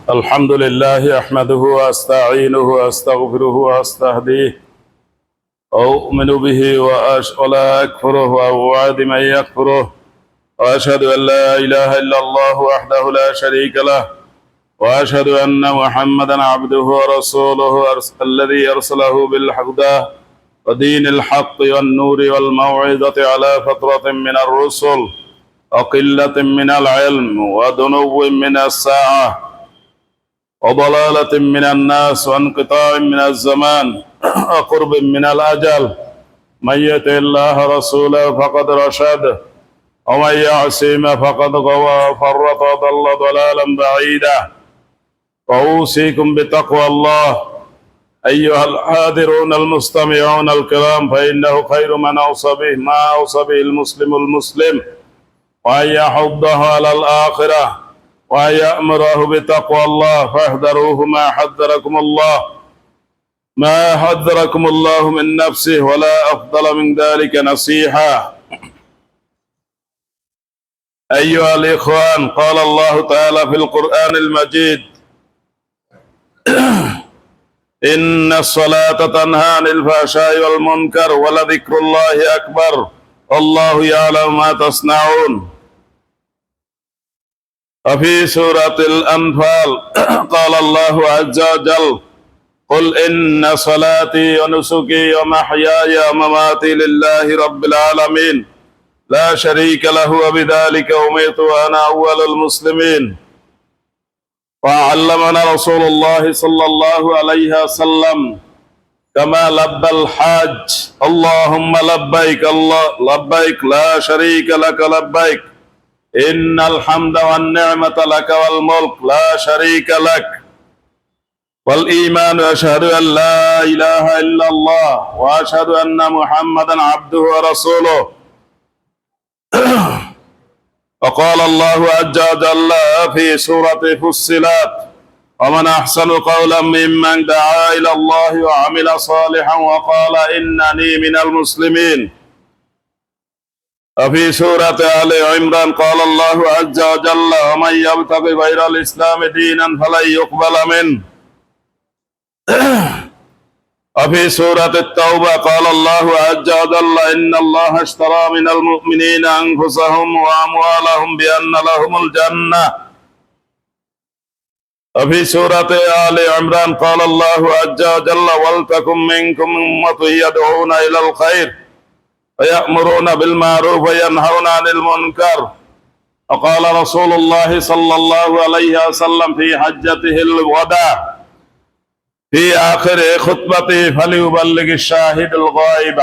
الحمد لله أحمده وأستعينه وأستغفره وأستهديه وأؤمن به ولا أكفره وأوعد من يكفره وأشهد أن لا إله إلا الله وحده لا شريك له وأشهد أن محمدا عبده ورسوله الذي أرسله بالهدى ودين الحق والنور والموعظة على فترة من الرسل وقلة من العلم ودنو من الساعة وضلالة من الناس وانقطاع من الزمان وقرب من الأجل. من يطع الله رسوله فقد رشد ومن يعصم فقد غوى وفرط وضل ضلالا بعيدا. وأوصيكم بتقوى الله أيها الحاضرون المستمعون الكرام، فإنه خير من أوصى به ما أوصى به المسلم وأن يحضه على الآخرة وأن يأمره بتقوى الله، فاحذروه ما حذركم الله من نفسه، ولا أفضل من ذلك نصيحة. أيها الإخوان، قال الله تعالى في القرآن المجيد: إن الصلاة تنهى عن الفحشاء والمنكر ولذكر الله أكبر والله يعلم ما تصنعون. وفي سورة الأنفال قال الله عز وجل: قل إن صلاتي ونسكي ومحياي ومماتي لله رب العالمين لا شريك له وبذلك أمرت وأنا أول المسلمين. وعلمنا رسول الله صلى الله عليه وسلم كما لبى الحاج: اللهم لبيك لبيك لا شريك لك لبيك إن الحمد والنعمة لك والملك لا شريك لك. والإيمان أشهد أن لا إله إلا الله وأشهد أن محمدا عبده ورسوله. وقال الله عز وجل في سورة فصلت: ومن أحسن قولا ممن دعا إلى الله وعمل صالحا وقال إنني من المسلمين. وفي سورة آل عمران قال الله عز وجل: ومن يبتغي غير الإسلام دينا فلن يقبل منه. وفي سورة التوبة قال الله عز وجل: إن الله اشترى من المؤمنين أنفسهم وأموالهم بأن لهم الجنة. وفي سورة آل عمران قال الله عز وجل: ولتكن منكم أمة يدعون إلى الخير ويأمرون بالمعروف وينهون عن المنكر. وقال رسول الله صلى الله عليه وسلم في حجته الوداع في آخر خطبته: فليبلغ الشاهد الغائب.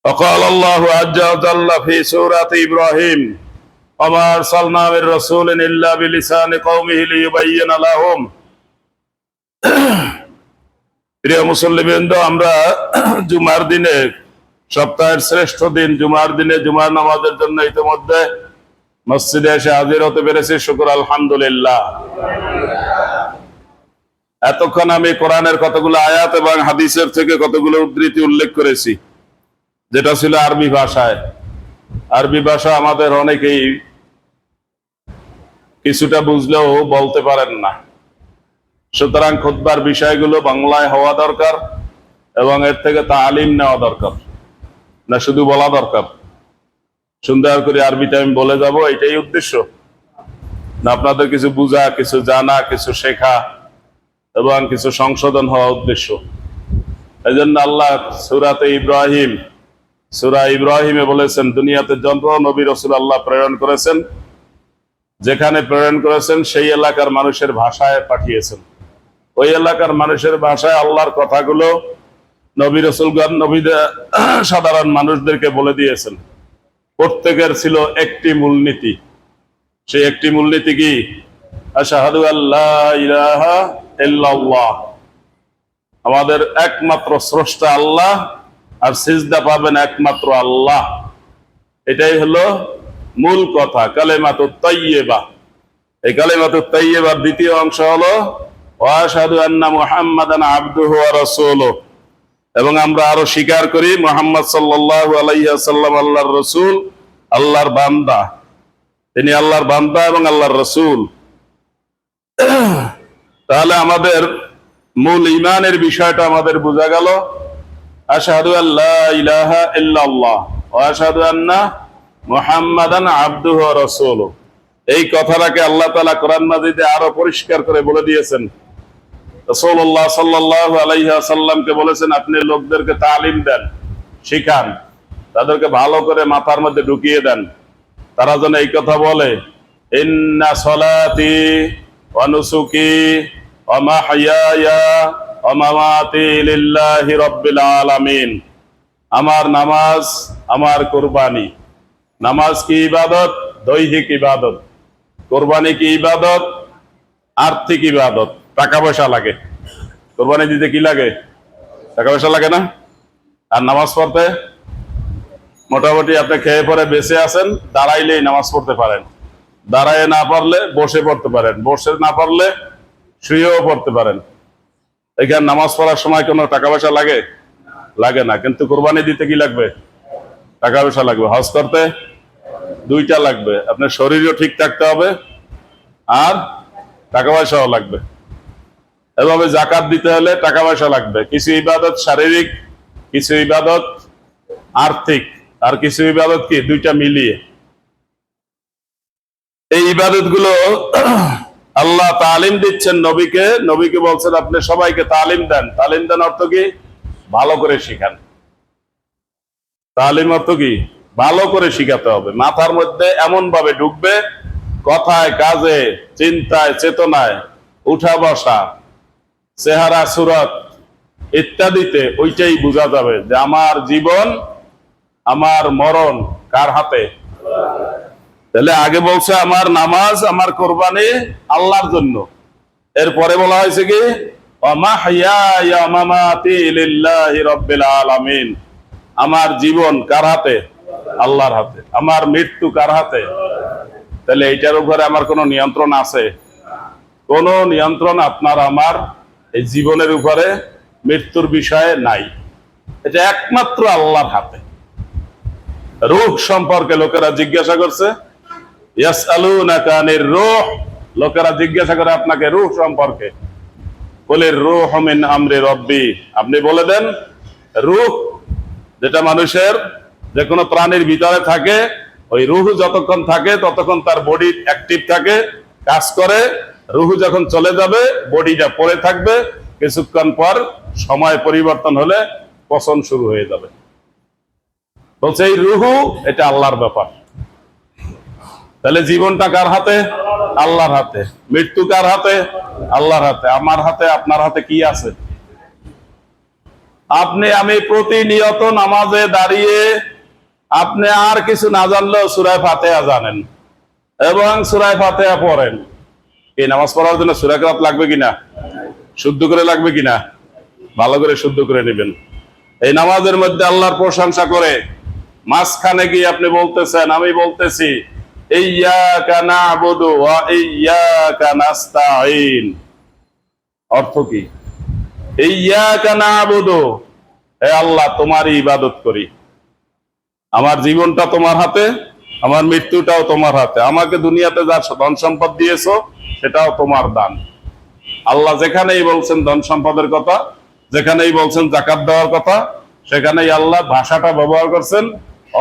وقال الله عز وجل في سورة إبراهيم: وما أرسلنا من رسول إلا بلسان قومه ليبين لهم. প্রিয় মুসল্লিবৃন্দ, আমরা জুমার দিনে, সপ্তাহের শ্রেষ্ঠ দিন জুমার দিনে জুমার নামাজের জন্য ইতিমধ্যে মসজিদে এসে হাজির হতে পেরেছি। শুকর আলহামদুলিল্লাহ। এতক্ষণ আমি কোরআনের কতগুলো আয়াত এবং হাদিসের থেকে কতগুলো উদ্ধৃতি উল্লেখ করেছি, যেটা ছিল আরবি ভাষায়। আরবি ভাষা আমাদের অনেকেই কিছুটা বুঝলেও বলতে পারেন না। সুতরাং খুতবার বিষয়গুলো বাংলায় হওয়া দরকার এবং এর থেকে তালিম নেওয়া দরকার, না শুধু বলা দরকার। সুন্দর করে আরবিতে আমি বলে যাব, এটাই উদ্দেশ্য, না আপনাদের কিছু বুঝা, কিছু জানা, কিছু শেখা এবং কিছু সংশোধন হওয়া উদ্দেশ্য। এই জন্য আল্লাহ সূরা ইব্রাহিমে বলেছেন, দুনিয়াতে যত নবী রাসূল আল্লাহ প্রেরণ করেছেন, যেখানে প্রেরণ করেছেন সেই এলাকার মানুষের ভাষায় পাঠিয়েছেন। ওই এলাকার মানুষের ভাষায় আল্লাহর কথাগুলো নবী রাসূলগণ সাধারণ মানুষদেরকে বলে দিয়েছেন। প্রত্যেকের ছিল একটি মূলনীতি। সেই একটি মূলনীতি কি? আশহাদু আল্লা ইলাহা ইল্লাল্লাহ, আমাদের একমাত্র স্রষ্টা আল্লাহ, আর সিজদা পাবেন একমাত্র আল্লাহ। এটাই হলো মূল কথা, কালেমাতুত তাইয়্যিবা। এই কালেমাতুত তাইয়্যিবার দ্বিতীয় অংশ হলো ওয়া আশহাদু আন্না মুহাম্মাদান আবদুহু ওয়া রাসূলুহু। এবং আমরা আরো স্বীকার করি মুহাম্মদ সাল্লাল্লাহু আলাইহি ওয়াসাল্লাম আল্লাহর রাসূল, আল্লাহর বান্দা। তিনি আল্লাহর বান্দা এবং আল্লাহর রাসূল। তাহলে আমাদের মূল ঈমানের বিষয়টা আমাদের বোঝা গেল। আশহাদু আল্লা ইলাহা ইল্লাল্লাহ ওয়া আশহাদু আন্না মুহাম্মাদান আবদুহু ওয়া রাসূলুহু। এই কথাটাকে আল্লাহ তাআলা কোরআন মাজিদে আরো পরিষ্কার করে বলে দিয়েছেন। রাসূলুল্লাহ সাল্লাল্লাহু আলাইহি ওয়াসাল্লামকে বলেছেন, আপনি লোকদেরকে তালিম দেন, শিখান, তাদেরকে ভালো করে মাথার মধ্যে ঢুকিয়ে দেন, তারা যেন এই কথা বলে, ইন্না সলাতি ওয়া নুসুকি ওয়া মাহইয়ায়া ওয়া মামাতি লিল্লাহি রাব্বিল আলামিন। আমার নামাজ, আমার কুরবানি। নামাজ কি ইবাদত? দৈহিক ইবাদত। কুরবানি কি ইবাদত? আর্থিক ইবাদত। টাকা পয়সা লাগে কুরবানি দিতে, কি লাগে? টাকা পয়সা লাগে না? আর নামাজ পড়তে মোটামুটি আপনি খেয়ে পরে বেঁচে আছেন, দাঁড়াইলেই নামাজ পড়তে পারেন, দাঁড়ায় না পারলে বসে পড়তে পারেন, বসে না পারলে শুয়েও পড়তে পারেন। এখানে নামাজ পড়ার সময় কোনো টাকা পয়সা লাগে? লাগে না। কিন্তু কুরবানি দিতে কি লাগবে? টাকা পয়সা লাগবে। হজ করতে দুইটা লাগবে, আপনার শরীরও ঠিক থাকতে হবে আর টাকা পয়সাও লাগবে। এভাবে যাকাত দিতে হলে টাকা পয়সা লাগবে। কিছু ইবাদত শারীরিক, কিছু ইবাদত আর্থিক, আর কিছু ইবাদত কি দুইটা মিলিয়ে। এই ইবাদত গুলো আল্লাহ তালিম দিচ্ছেন নবীকে। নবীকে বলছেন আপনি সবাইকে তালিম দেন। তালিম দেন অর্থ কি? ভালো করে শিখান। তালিম অর্থ কি? ভালো করে শিখাতে হবে। মাথার মধ্যে এমন ভাবে ঢুকবে, কথায়, কাজে, চিন্তায়, চেতনায়, উঠা বসা, চেহারা, সুরত ইত্যাদিতে ওইটাই বোঝা যাবে যে আমার জীবন, আমার মরণ কার হাতে। তাহলে আগে বলছে আমার নামাজ, আমার কোরবানি আল্লাহর জন্য। এরপরে বলা হয়েছে কি? ওয়া মাহইয়ায়া ওয়া মামাতি লিল্লাহি রাব্বিল আলামিন। আমার জীবন কার হাতে? আল্লাহর হাতে। আমার মৃত্যু কার হাতে? তাহলে এইটার উপরে আমার কোনো নিয়ন্ত্রণ আছে? কোনো নিয়ন্ত্রণ আপনার আমার এই জীবনের উপরে, মৃত্যুর বিষয়ে নাই। এটা একমাত্র আল্লাহর হাতে। রূহ সম্পর্কে লোকেরা জিজ্ঞাসা করছে, ইয়াসআলুনাকা আনির রূহ। লোকেরা জিজ্ঞাসা করে আপনাকে রূহ সম্পর্কে। কুলির রূহু মিন আমরি রাব্বি। আপনি বলে দেন, রূহ যেটা মানুষের যে কোনো প্রাণীর ভিতরে থাকে, ওই রূহ যতক্ষণ থাকে ততক্ষণ তার বডি অ্যাক্টিভ থাকে, কাজ করে। রূহ যখন চলে যাবে বডিটা পড়ে থাকবে, কিছুক্ষণ পর সময় পরিবর্তন হলে পচন শুরু হয়ে যাবে। বলছে এই রূহ এটা আল্লাহর ব্যাপার। তাহলে জীবনটা কার হাতে? আল্লাহর হাতে। মৃত্যু কার হাতে? আল্লাহর হাতে। আমার হাতে, আপনার হাতে কি আছে? আপনি আমি প্রতিনিয়ত নামাজে দাঁড়িয়ে আপনি আর কিছু না জানলেও সূরা ফাতিহা জানেন এবং সূরা ফাতিহা পড়েন। এই নামাজ পড়ার জন্য সূরা কেরাত লাগবে কিনা? শুদ্ধ করে লাগবে কিনা? ভালো করে শুদ্ধ করে নেবেন। এই নামাজের মধ্যে আল্লাহর প্রশংসা করে মাঝখানে গিয়ে আপনি বলতেছেন, আমি বলতেছি ইয়্যাকা না'বুদু ওয়া ইয়্যাকা নাস্তাঈন। অর্থ কি? ইয়্যাকা না'বুদু, হে আল্লাহ তোমারই ইবাদত করি। আমার জীবনটা তোমার হাতে, আমার মৃত্যুটাও তোমার হাতে। আমাকে দুনিয়াতে যা ধন সম্পদ দিয়েছো সেটাও তোমার দান। আল্লাহ যেখানেই বলছেন ধন সম্পদের কথা, যেখানেই বলছেন যাকাত দেওয়ার কথা, সেখানেই আল্লাহ ভাষাটা ব্যবহার করছেন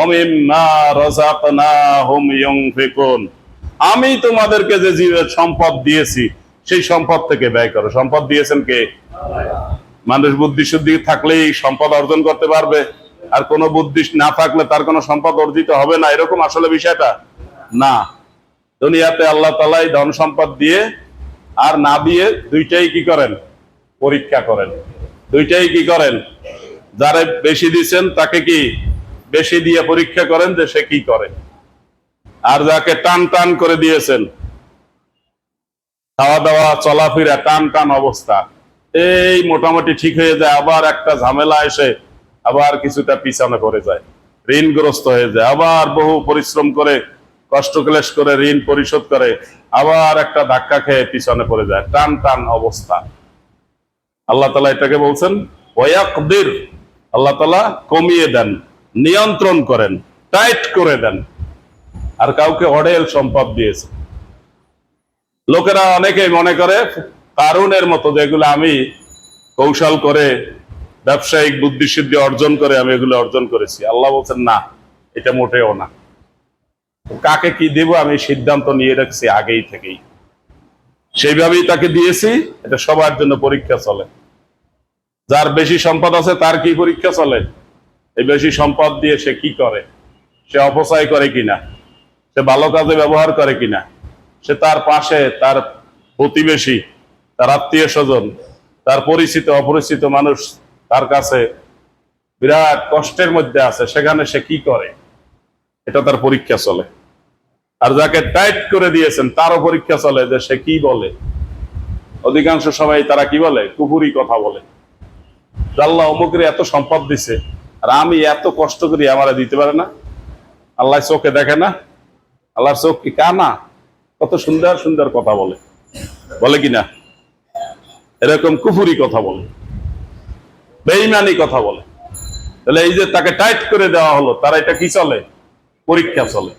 অমিম্মা রাযাকনাহুম ইউনফিকুন। আমি তোমাদেরকে যে সম্পদ দিয়েছি সেই সম্পদ থেকে ব্যয় করো। সম্পদ দিয়েছেন কে? মানুষ বুদ্ধি শুদ্ধি থাকলেই সম্পদ অর্জন করতে পারবে, আর কোনো বুদ্ধি না থাকলে তার কোনো সম্পদ অর্জিত হবে না, এরকম আসলে বিষয়টা না। দুনিয়াতে আল্লাহ তাআলাই ধন সম্পদ দিয়ে আর না দিয়ে দুইটাই কি করেন? পরীক্ষা করেন। দুইটাই কি করেন? যারা বেশি দিচ্ছেন তাকে কি বেশি দিয়ে পরীক্ষা করেন যে সে কি করে, আর যাকে টান টান করে দিয়েছেন, খাওয়া দাওয়া চলাফেরা টান টান অবস্থা, এই মোটামুটি ঠিক হয়ে যায়, আবার একটা ঝামেলা এসে আবার কিছুটা পিছনে পড়ে যায়, ঋণগ্রস্ত হয়ে যায়, আবার বহু পরিশ্রম করে কষ্ট ক্লেশ করে ঋণ পরিশোধ করে আবার একটা ধাক্কা খেয়ে পিছনে পড়ে যায়, টান টান অবস্থা। আল্লাহ তাআলা এটাকে বলছেন ওয়ায়াকদির। আল্লাহ তাআলা কমিয়ে দেন, নিয়ন্ত্রণ করেন, টাইট করে দেন। আর কাউকে অঢেল সম্পদ দিয়েছে। লোকেরা অনেকেই মনে করে কারুনের মতো, যেগুলো আমি কৌশল করে ব্যবসায়িক বুদ্ধিসিদ্ধি অর্জন করে আমি এগুলো অর্জন করেছি। আল্লাহ বলছেন না, এটা মোটেও না। কাকে কি দেব আমি সিদ্ধান্ত নিয়ে রাখছি আগেই থেকেই, সেইভাবেই তাকে দিয়েছি। এটা সবার জন্য পরীক্ষা চলে। যার বেশি সম্পদ আছে তার কি পরীক্ষা চলে? এই বেশি সম্পদ দিয়ে সে কি করে, সে অপচয় করে কিনা, সে ভালো কাজে ব্যবহার করে কিনা, সে তার পাশে তার প্রতিবেশী, তার আত্মীয় স্বজন, তার পরিচিত অপরিচিত মানুষ তার কাছে বিরাট কষ্টের মধ্যে আছে, সেখানে সে কি করে, এটা তার পরীক্ষা চলে। আর যাকে টাইট করে দিয়েছেন তারও পরীক্ষা চলে যে সে কি বলে। অধিকাংশ সময় তারা কি বলে? কুফুরি কথা বলে। আল্লাহ অমুকের এত সম্পদ দিছে আর আমি এত কষ্ট করি, আমারে দিতে পারে না। আল্লাহ চোখে দেখে না? আল্লাহর চোখ কি কানা? কত সুন্দর সুন্দর কথা বলে, বলে কিনা? এরকম কুফুরি কথা বলে, বেঈমানি কথা বলে। তাহলে এই যে তাকে টাইট করে দেওয়া হলো, তারা এটা কি চলে? পরীক্ষা চলে।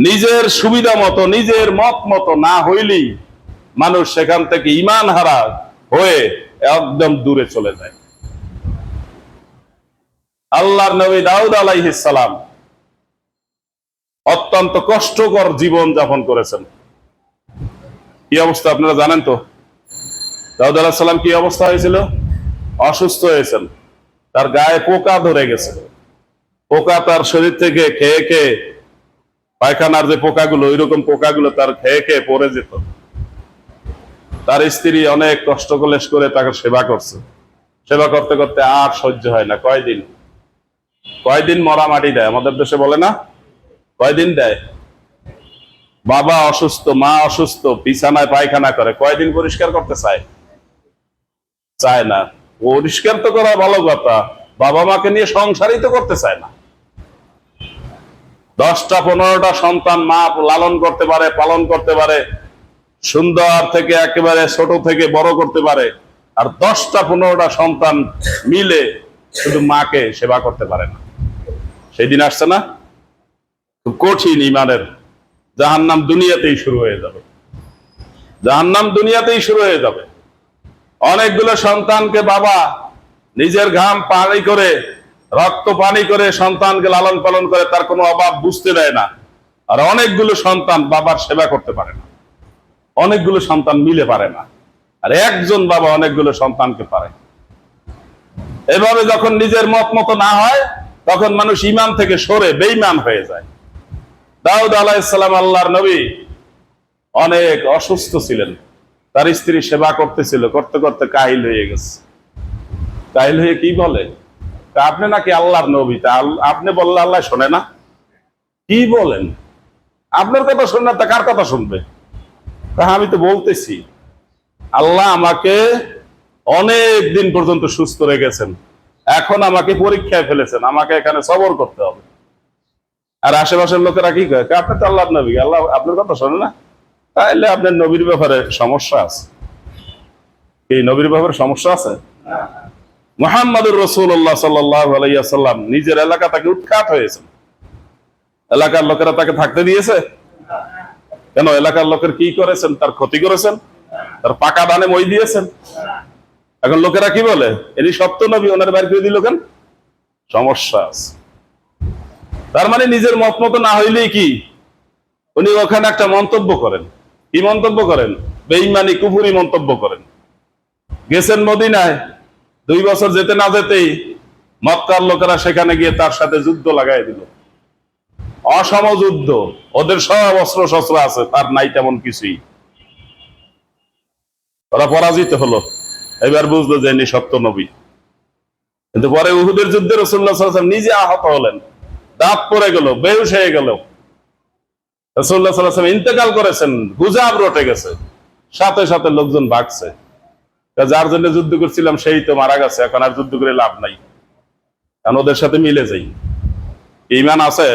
নিজের সুবিধা মতো, নিজের মত মতো না হইলেই মানুষ সেখান থেকে ঈমান হারা হয়ে একদম দূরে চলে যায়। আল্লাহর নবী দাউদ আলাইহিস সালাম অত্যন্ত কষ্টকর জীবন যাপন করেছেন। কি অবস্থা আপনারা জানেন তো? দাউদ আলাইহিস সালাম কি অবস্থা হয়েছিল? অসুস্থ হয়েছেন, তার গায়ে পোকা ধরে গেছে। পোকা তার শরীর থেকে খেয়ে খেয়ে, পায়খানার যে পোকাগুলো, ওইরকম পোকাগুলো তার খেয়ে খেয়ে পড়ে যেত। তার স্ত্রী অনেক কষ্ট কলেশ করে তাকে সেবা করছে। সেবা করতে করতে আর সহ্য হয় না। কয়দিন মরা মাটি দেয়, আমাদের দেশে বলে না? কয়দিন দেয়? বাবা অসুস্থ, মা অসুস্থ, বিছানায় পায়খানা করে, কয়দিন পরিষ্কার করতে চায় না। পরিষ্কার তো করা ভালো কথা, বাবা মাকে নিয়ে সংসারই তো করতে চায় না। 10টা 15টা সন্তান মা লালন করতে পারে, পালন করতে পারে, সুন্দর থেকে একেবারে ছোট থেকে বড় করতে পারে। আর 10টা 15টা সন্তান মিলে শুধু মাকে সেবা করতে পারে না। সেই দিন আসছে না? খুব কঠিন ইমানের। জাহান্নাম দুনিয়াতেই শুরু হয়ে যাবে, জাহান্নাম দুনিয়াতেই শুরু হয়ে যাবে। অনেকগুলো সন্তানকে বাবা নিজের ঘাম পানি করে, রক্ত পানি করে সন্তানকে লালন পালন করে, তার কোনো অভাব বুঝতে দেয় না। আর অনেকগুলো সন্তান বাবার সেবা করতে পারে না, অনেকগুলো সন্তান মিলে পারে না। আর একজন বাবা অনেকগুলো সন্তানকে পারে। এভাবে যখন নিজের মত মতো না হয়, তখন মানুষ ঈমান থেকে সরে বেঈমান হয়ে যায়। দাউদ আলাইহিস সালাম আল্লাহর নবী অনেক অসুস্থ ছিলেন, তার স্ত্রী সেবা করতেছিল, করতে করতে কাহিল হয়ে গেছে। কাহিল হয়ে কি বলে? আপনি নাকি আল্লাহর নবী, তা আপনি বললে আল্লাহ শোনে না? কি বলেন? আপনার কথা শুনে না, তা কার কথা শুনবে? আমি তো বলতেছি আল্লাহ আমাকে অনেক দিন পর্যন্ত সুস্থ রেখেছেন, এখন আমাকে পরীক্ষায় ফেলেছেন, আমাকে এখানে সবর করতে হবে। আর আশেপাশের লোকেরা কি কয়? আপনি তো আল্লাহর নবী, আল্লাহ আপনার কথা শোনে না? তাইলে আপনার নবীর ব্যাপারে সমস্যা আছে। এই নবীর ব্যাপারে সমস্যা আছে? মুহাম্মদুর রাসূলুল্লাহ সাল্লাল্লাহু আলাইহি ওয়াসাল্লাম নিজের এলাকা থেকে উৎখাত হয়েছেন। এলাকার লোকেরা তাকে থাকতে দিয়েছে? কেন? এলাকার লোকের কি করেছেন? তার ক্ষতি করেছেন, তার পাকা দানে মই দিয়েছেন। এখন লোকেরা কি বলে? এরই সত্য নবী, ওনার বাইর করে দিল কেন? সমস্যা আছে। তার মানে নিজের মত মতো না হইলেই কি উনি ওখানে একটা মন্তব্য করেন। কি মন্তব্য করেন? বেঈমানি কুফরি মন্তব্য করেন। গেছেন মদিনায়, 2 বছর যেতে না যেতেই মক্কার লোকেরা সেখানে গিয়ে তার সাথে যুদ্ধ লাগাই দিল, অসম যুদ্ধ। ওদের সব অস্ত্র শস্ত্র আছে, তার নাই তেমন কিছুই। ওরা পরাজিত হলো। এবার বুঝলো যে ইনি সত্য নবী। কিন্তু পরে উহুদের যুদ্ধে রাসূলুল্লাহ সাল্লাল্লাহু আলাইহি ওয়াসাল্লাম নিজে আহত হলেন, দাঁত পড়ে গেল, বেহুশ হয়ে গেল। রাসূলুল্লাহ সাল্লাল্লাহু আলাইহি ওয়াসাল্লাম ইন্তেকাল করেছেন, গুজাব রটে গেছে, সাথে সাথে লোকজন ভাগছে। যার জন্য যুদ্ধ করছিলাম সেই তো মারা গেছে, এখন আর যুদ্ধ করে লাভ নাই, কারণ ওদের সাথে মিলে যাই। ঈমান আছে?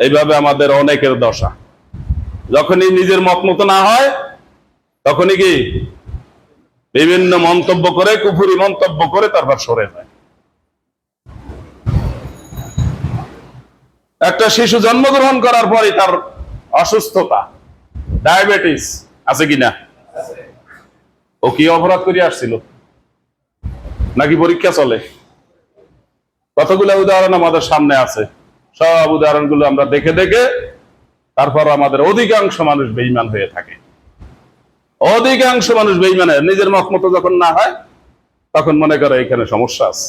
এইভাবে আমাদের অনেকের দশা। যখনই নিজের মত মতো না হয়, তখনই কি বিভিন্ন মন্তব্য করে, কুফরি মন্তব্য করে তারপর সরে যায়। একটা শিশু জন্মগ্রহণ করার পরে তার অসুস্থতা, ডায়াবেটিস আছে কিনা? ও কি অপরাধ করে আসছিল নাকি পরীক্ষা চলে? কতগুলো উদাহরণ আমাদের সামনে আছে। সব উদাহরণগুলো আমরা দেখে দেখে তারপর আমাদের অধিকাংশ মানুষ বেঈমান হয়ে থাকে। অধিকাংশ মানুষ বেঈমান হয়, নিজের মত মতো যখন না হয় তখন মনে করে এখানে সমস্যা আছে।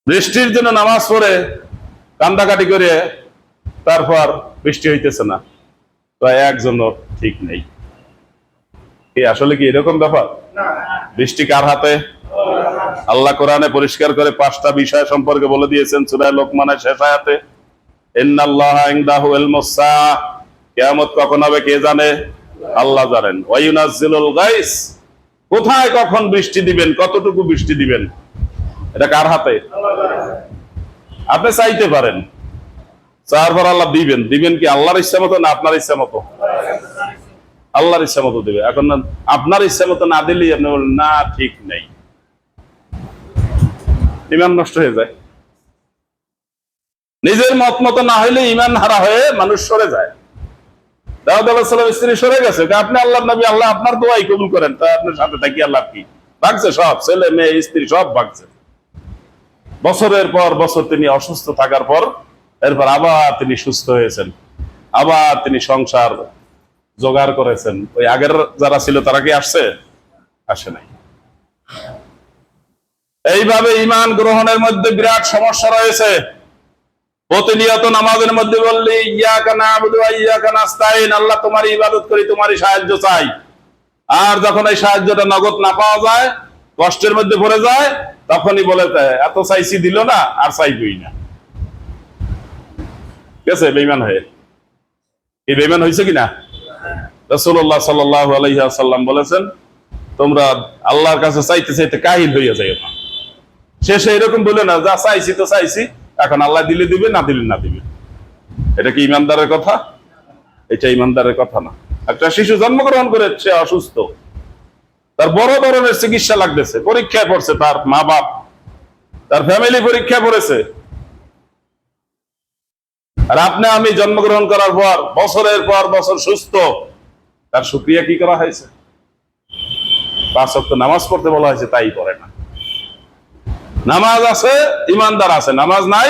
বৃষ্টির জন্য নামাজ পড়ে কান্দাকাটি করে তারপর বৃষ্টি হইতেছে না, তো একজনও ঠিক নেই। কি আসলে কি এরকম ব্যাপার? বৃষ্টি কার হাতে? আল্লাহ কোরআনে পরিষ্কার করে 5টা বিষয় সম্পর্কে বলে দিয়েছেন সূরা লোকমানের শেষ আয়াতে। ইন্নাল্লাহা ইনদাহু ইলমুস সাআহ, কিয়ামত কখন হবে কে জানে? আল্লাহ জানেন। ওয়া ইউনাজ্জিলুল গায়স, কোথায় কখন বৃষ্টি দিবেন, কতটুকু বৃষ্টি দিবেন, এটা কার হাতে? আপনি চাইতে পারেন, চাওয়ার পর আল্লাহ দিবেন। দিবেন কি আল্লাহর ইচ্ছা মতো না আপনার ইচ্ছা মতো? আল্লাহর ইচ্ছা মতো দিবে। এখন আপনার ইচ্ছা মতো না দিলেই আপনি বলেন না ঠিক নেই, ইমান নষ্ট হয়ে যায়। নিজের মত মতো না হইলে ইমান হারা হয়ে মানুষ সরে যায়। দাউদ আলাইহিস সালাম স্ত্রী সরে গেছে, আপনি আল্লাহর নবী, আল্লাহ আপনার দোয়াই কবুল করেন, তা আপনার সাথে থাকি আল্লাহ কি ভাগছে? সব ছেলে মেয়ে স্ত্রী সব ভাগছে। বছরের পর বছর তিনি অসুস্থ থাকার পর এরপর আবার তিনি সুস্থ হয়েছেন, আবার তিনি সংসার জোগাড় করেছেন। ওই আগের যারা ছিল তারা কি আসছে? আসে নাই। এইভাবে ঈমান গ্রহণের মধ্যে বিরাট সমস্যা রয়েছে। প্রতিনিয়ত নামাজের মধ্যে বললি ইয়াকা না'বুদু ওয়া ইয়াকা নাস্তাইন, আল্লাহ তোমার ইবাদত করি, তোমারই সাহায্য চাই। আর যখন এই সাহায্যটা নগদ না পাওয়া যায়, কষ্টের মধ্যে পড়ে যায়, তখনই বলে এত চাইছি দিল না, আর চাইবই না। ঠিক আছে, বেঈমান হয়ে। এই বেঈমান হয়েছে কিনা? রাসূলুল্লাহ সাল্লাল্লাহু আলাইহি ওয়াসাল্লাম বলেছেন, তোমরা আল্লাহর কাছে চাইতে চাইতে কাহিল হইয়া যাইও না। শেষে এরকম বলে না, যা চাইছি তো চাইছি, এখন আল্লাহ দিলে দিবে, না দিলে না দিবে। এটা কি ইমানদারের কথা? এটা ইমানদারের কথা না। একটা শিশু জন্মগ্রহণ করে, সে অসুস্থ, তার বড় ধরনের চিকিৎসা লাগতেছে, পরীক্ষায় পড়ছে, তার মা বাপ, তার ফ্যামিলি পরীক্ষায় পড়েছে। আর আপনি আমি জন্মগ্রহণ করার পর বছরের পর বছর সুস্থ, তার শুকরিয়া কি করা হয়েছে? 5 ওয়াক্ত নামাজ পড়তে বলা হয়েছে, তাই পড়ে না। নামাজ আছে, ইমানদার আছে, নামাজ নাই,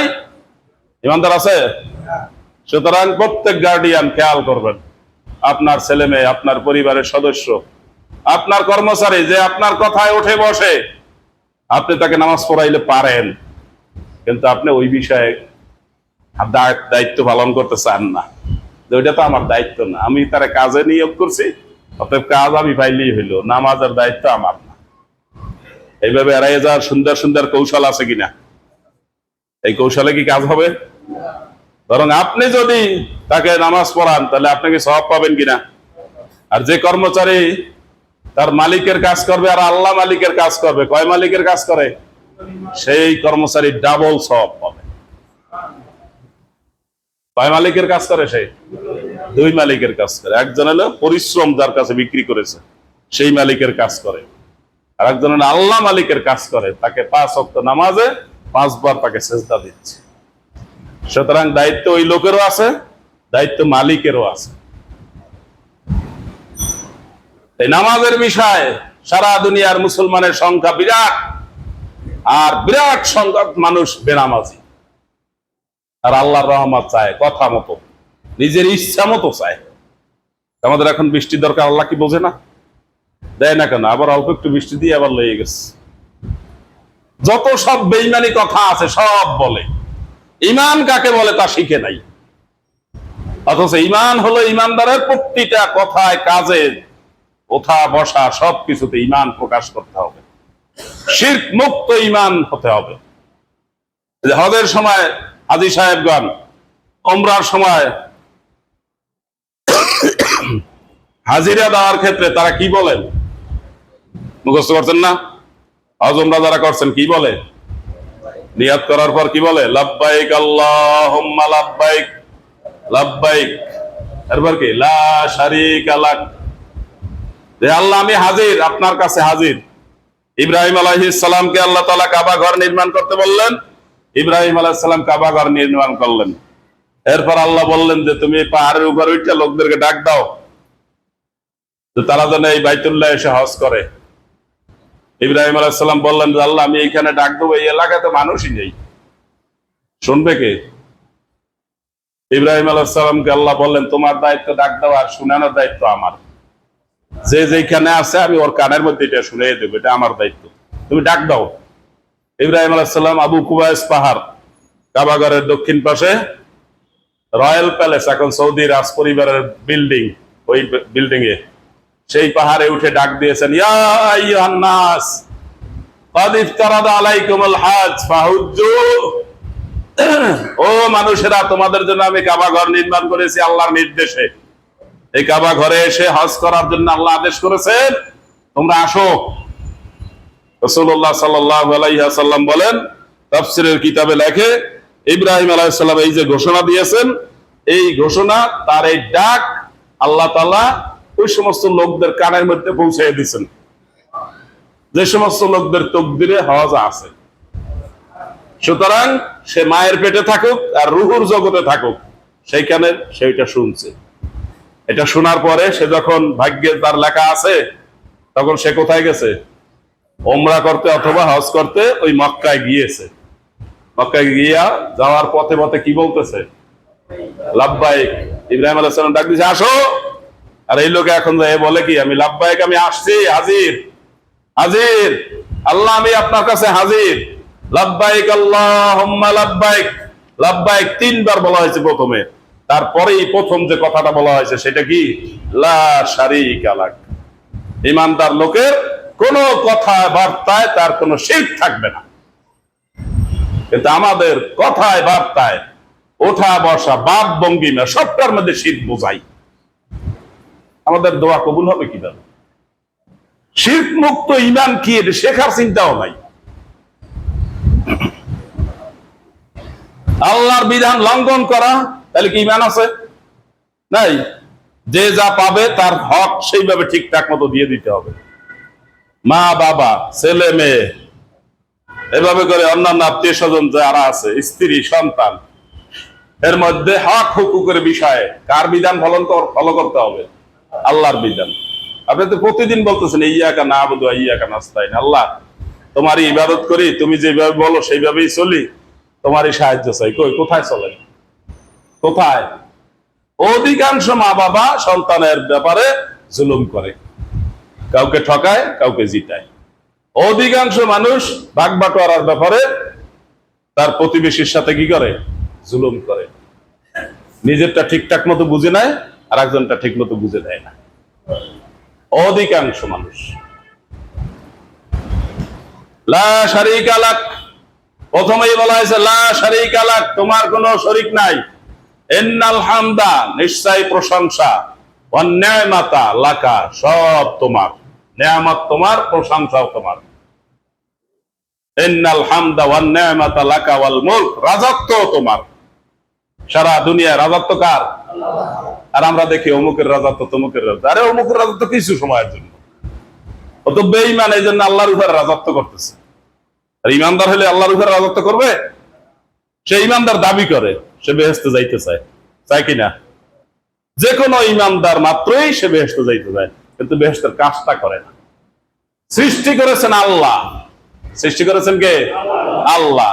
ইমানদার আছে। সুতরাং প্রত্যেক গার্ডিয়ান খেয়াল করবেন, আপনার ছেলে মেয়ে, আপনার পরিবারের সদস্য, আপনার কর্মচারী যে আপনার কথায় উঠে বসে, আপনি তাকে নামাজ পড়াইলে পারেন, কিন্তু আপনি ওই বিষয়ে দায়িত্ব পালন করতে চান না, যে ওইটা তো আমার দায়িত্ব না, আমি তার কাজে নিয়োগ করছি, অতএব কাজ আমি পাইলেই হইলো, নামাজের দায়িত্ব আমার না। এইভাবে এড়াইয়ে যাওয়ার সুন্দর সুন্দর কৌশল আছে কিনা? এই কৌশলে কি কাজ হবে? বরং আপনি যদি তাকে নামাজ পড়ান, তাহলে আপনি কি সওয়াব পাবেন কিনা? আর যে কর্মচারী তার মালিকের কাজ করবে আর আল্লাহ মালিকের কাজ করবে, কয় মালিকের কাজ করে, সেই কর্মচারী ডাবল সওয়াব পাবে। কয় মালিকের কাজ করে? সেই 2 মালিকের কাজ করে। একজন হলো পরিশ্রম, যার কাছে বিক্রি করেছে, সেই মালিকের কাজ করে। আর একজন হলো আল্লাহ মালিকের কাজ করে, তাকে 5 ওয়াক্ত নামাজে 5 বার তাকে সেজদা দিচ্ছে। সুতরাং দায়িত্ব ওই লোকেরও আছে, দায়িত্ব মালিকেরও আছে। এই নামাজের বিষয়ে সারা দুনিয়ার মুসলমানের সংখ্যা বিরাট, আর বিরাট সংখ্যক মানুষ বেনামাজি। আর আল্লাহর রহমত চায় কথা মতো, নিজের ইচ্ছা মতো চায়। আমাদের এখন বৃষ্টি দরকার, আল্লাহ কি বোঝে না? দেয় না কেন? আবার অল্প একটু বৃষ্টি দিয়ে আবার লয়ে গেছে। যত সব বেঈমানি কথা আছে সব বলে। ঈমান কাকে বলে তা শিখে নাই। অথচ ঈমান হলো ঈমানদারের প্রতিটা কথায়, কাজে, ওঠা বসা সবকিছুতে ঈমান প্রকাশ করতে হবে। শিরক মুক্ত ঈমান হতে হবে। হজের সময় হাজী সাহেবগণ, উমরার সময় হাজিরা দেওয়ার ক্ষেত্রে তারা কি বলেন? মুখস্থ করছেন না? হজ উমরা যারা করছেন কি বলে? নিয়াত করার পর কি বলে? লাব্বাইক আল্লাহুম্মা লাব্বাইক, লাব্বাইক। এরপর কি? লা শারীকা লাক, যে আল্লাহ আমি হাজির, আপনার কাছে হাজির, ইব্রাহিম আলাইহিস সালামকে আল্লাহ তাআলা কাবা ঘর নির্মাণ করতে বললেন, ইব্রাহিম আলাইহিস সালাম কাবা ঘর নির্মাণ করলেন। এরপর আল্লাহ বললেন যে তুমি পাহাড়ের উপর উঠে লোকদেরকে ডাক দাও যে তারা যেন এই বাইতুল্লাহ এসে হজ করে। ইব্রাহিম আলাইহিস সালাম বললেন যে আল্লাহ আমি এখানে ডাক দেবো, এই এলাকাতে মানুষই নেই, শুনবে কে? ইব্রাহিম আলাইহিস সালামকে আল্লাহ বললেন তোমার দায়িত্ব ডাক দেওয়া আর শুনানোর দায়িত্ব আমার। যে যেখানে আছে আমি ওর কানের মধ্যে এটা শুনিয়ে দেবো, এটা আমার দায়িত্ব, তুমি ডাক দাও। ইব্রাহিম আলাইহিস সালাম আবু কুবাইস পাহাড়, কাবাঘরের দক্ষিণ পাশে রয়্যাল প্যালেস, এখন সৌদি রাজ পরিবারের বিল্ডিং, ওই বিল্ডিং এ সেই পাহাড়ে উঠে ডাক দিয়েছেন, ইয়া আইয়ুহান নাস ক্বাদ ইফতারাদা আলাইকুমুল হজ ফাহুজ্জু। ও মানুষেরা, তোমাদের জন্য আমি কাবা ঘর নির্মাণ করেছি আল্লাহর নির্দেশে। এই কাবা ঘরে এসে হজ করার জন্য আল্লাহ আদেশ করেছেন, তোমরা আসো। রাসূলুল্লাহ সাল্লাল্লাহু আলাইহি ওয়াসাল্লাম বলেন, তাফসীরের কিতাবে লেখে ইব্রাহিম আলাইহিস সালাম এই যে ঘোষণা দিয়েছেন, এই ঘোষণা তার এই ডাক আল্লাহ তাআলা ওই সমস্ত লোকদের কানের মধ্যে পৌঁছে দিয়েছেন যে সমস্ত লোকদের তকদিরে হজ আছে। সুতরাং সে মায়ের পেটে থাকুক আর রুহুর জগতে থাকুক, সেইখানে সেইটা শুনছে। এটা শোনার পরে সে যখন ভাগ্যে তার লেখা আছে, তখন সে কোথায় গেছে? ওমরা করতে অথবা হজ করতে ওই মক্কায় গিয়েছে। মক্কায় গিয়া যাওয়ার পথে পথে কি বলতেছে? লাব্বাইক। ইব্রাহিম আলাইহিস সালাম ডাক দিয়েছে, আসো। আর এই লোকে এখন বলে কি, আমি লাব্বাইক, আমি আসছি, হাজির হাজির, আল্লাহ আমি আপনার কাছে হাজির। লাব্বাইক আল্লাহুম্মা লাব্বাইক, লাব্বাইক তিনবার বলা হয়েছে প্রথমে, তারপরেই প্রথম যে কথাটা বলা হয়েছে সেটা কি? লা শারীকা লাক। ঈমানদার লোকের কোন কথায় বার্তায় তার কোনো শিরক থাকবে না। কিন্তু আমাদের কথায় বার্তায় ওঠা বসা বাদ ভঙ্গিমা সবটার মধ্যে শিরক বোঝাই। আমাদের দোয়া কবুল হবে কিভাবে? শিরক মুক্ত ঈমান কি এটা শেখার চিন্তাও নাই। আল্লাহর বিধান লঙ্ঘন করা, তাহলে কি ঈমান আছে? নাই। যে যা পাবে তার হক সেইভাবে ঠিকঠাক মতো দিয়ে দিতে হবে। মা বাবা ছেলে মেয়ে এভাবে করে অন্যান্য আত্মীয় স্বজন যারা আছে, স্ত্রী সন্তান, এর মধ্যে হক হুকুকের বিষয়ে কার বিধান ফলো করতে হবে? আল্লাহর বিধান। আপনি তো প্রতিদিন বলতেছেন ইয়্যাকা না'বুদু ওয়া ইয়্যাকা নাস্তাইন, আল্লাহ তোমারই ইবাদত করি, তুমি যেভাবে বলো সেইভাবেই চলি, তোমারই সাহায্য চাই। কই কোথায় চলে? কোথায়? অধিকাংশ মা বাবা সন্তানের ব্যাপারে জুলুম করে, কাউকে ঠকায়, কাউকে জিতায়। অধিকাংশ মানুষ ভাগ বাটোয়ারার ব্যাপারে তার প্রতিবেশীর সাথে কি করে? জুলুম করে। নিজেরটা ঠিকঠাক মতো বুঝে নেয়, আর একজনটা ঠিক মতো বুঝে দেয় না। অধিকাংশ মানুষ। লা শারীকা লাক, প্রথমেই বলা হয়েছে লা শারীকা লাক, তোমার কোনো শরীক নাই। ইন্নাল হামদা, নিশ্চয় প্রশংসা, ওয়ান নি'মাতা লাকা, সব তোমার। নিয়ামত তোমার, প্রশংসাও তোমার। ইন্নাল হামদা ওয়ান নি'মাতা লাকা ওয়াল মুলক, রাজত্ব তোমার। সারা দুনিয়া রাজত্ব কার? আল্লাহ। আর আমরা দেখি অমুকের রাজত্ব, তমুকের রাজত্ব। আরে অমুকের রাজত্ব কিছু সময়ের জন্য, ও তো বেঈমান, এই জন্য আল্লাহর উপর রাজত্ব করতেছে। আর ইমানদার হলে আল্লাহর উপর রাজত্ব করবে? সে ইমানদার দাবি করে, সে বেহেশতে যাইতে চায়, চায় কিনা? যে কোনো ইমানদার মাত্রই সে বেহেশতে যাইতে চায়, কিন্তু বেহেশতের কাজটা করে না। সৃষ্টি করেছেন আল্লাহ। সৃষ্টি করেছেন কে? আল্লাহ।